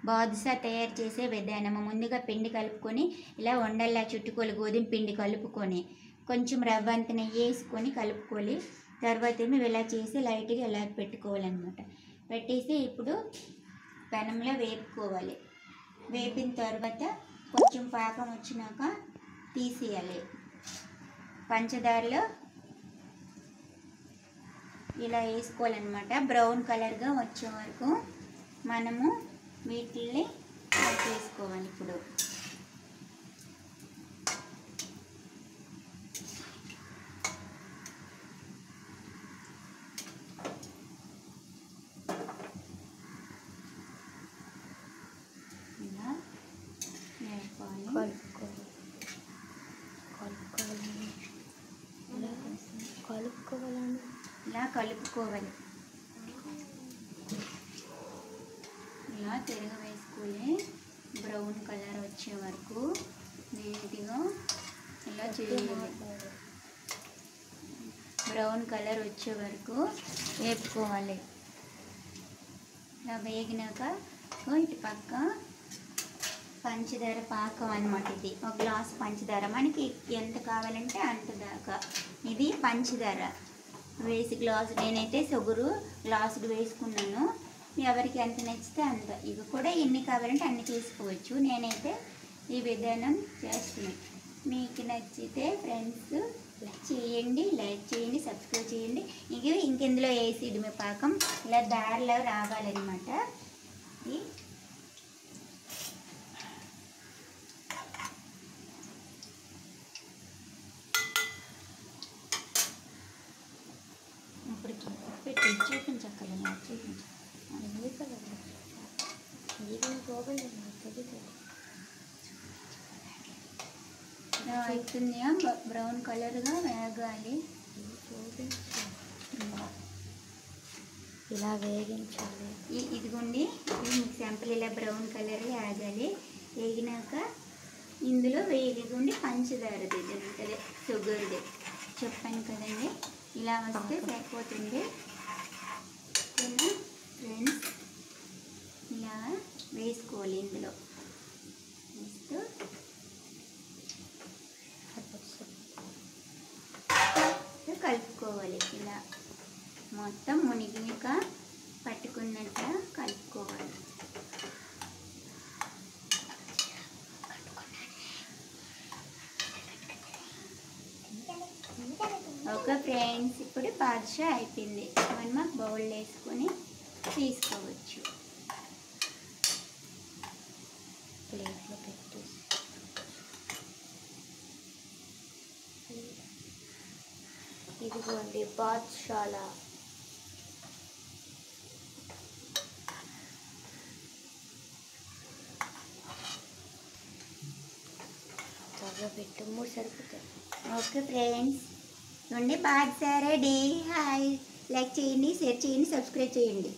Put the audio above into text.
బాదుషా తయారు చేసే విధానము. ముందుగా పిండి కలుపుకొని ఇలా ఉండల్లా చుట్టుకోవాలి. గోధుమ పిండి కలుపుకొని కొంచెం రవ్వ అంత నెయ్యి వేసుకొని కలుపుకోవాలి. తర్వాత ఏమో ఇలా చేసి లైట్గా ఇలా పెట్టుకోవాలన్నమాట. పెట్టేసి ఇప్పుడు పెనంలో వేపుకోవాలి. వేపిన తర్వాత కొంచెం పాకం వచ్చినాక తీసేయాలి. పంచదారలో ఇలా వేసుకోవాలన్నమాట. బ్రౌన్ కలర్గా వచ్చే వరకు మనము వీటిని వేసుకోవాలి. ఇప్పుడు ఇలా కలుపుకోవాలి. ఇలా తిరగ వేసుకొని బ్రౌన్ కలర్ వచ్చే వరకు నీట్గా ఇలా చేయాలి. బ్రౌన్ కలర్ వచ్చే వరకు వేపుకోవాలి. ఇలా వేగినాక ఇటు పక్క పంచదార పాకం అన్నమాట. ఇది ఒక గ్లాస్ పంచదార, మనకి ఎంత కావాలంటే అంత దాకా. ఇది పంచదార వేసి గ్లాసు, నేనైతే షుగరు గ్లాసుకు వేసుకున్నాను. ఎవరికి ఎంత నచ్చితే అంత. ఇవి కూడా ఎన్ని కావాలంటే అన్ని తీసుకోవచ్చు. నేనైతే ఈ విధానం చేస్తున్నాను. మీకు నచ్చితే ఫ్రెండ్స్ చేయండి, లైక్ చేయండి, సబ్స్క్రైబ్ చేయండి. ఇంకెందులో వేసి మీ పాకం ఇలా దారిలో రావాలన్నమాట. ఇప్పుడు చూపించక్కలే, చూపించు అవుతుంది. బ్రౌన్ కలర్గా వేగాలి. ఇలా వేగించాలి. ఇదిగోండి, మీకు శాంపుల్ ఇలా బ్రౌన్ కలర్ వేగాలి. వేగినాక ఇందులో వేగిగోండి పంచదారది ఉంటుంది, షుగర్ది చెప్పాను కదండి. ఇలా వస్తే సరిపోతుంది. ఫ్రెండ్స్ ఇలా వేసుకోవాలి. ఇందులో వేస్తూ కలుపుకోవాలి. ఇలా మొత్తం మునిగిక పట్టుకున్నట్టు కలుపుకోవాలి. ఓకే ఫ్రెండ్స్, ఇప్పుడు బాదుషా అయిపోయింది. మనం బౌల్ వేసుకొని తీసుకోవచ్చు. ప్లేట్లో పెట్టేసి ఇదిగోండి బాదుషాల. త్వరగా పెట్టము, సరిపోతుంది. ఓకే ఫ్రెండ్స్, నుండి బాదుషా రెడీ. హాయ్, లైక్ చేయండి, షేర్ చేయండి, సబ్స్క్రైబ్ చేయండి.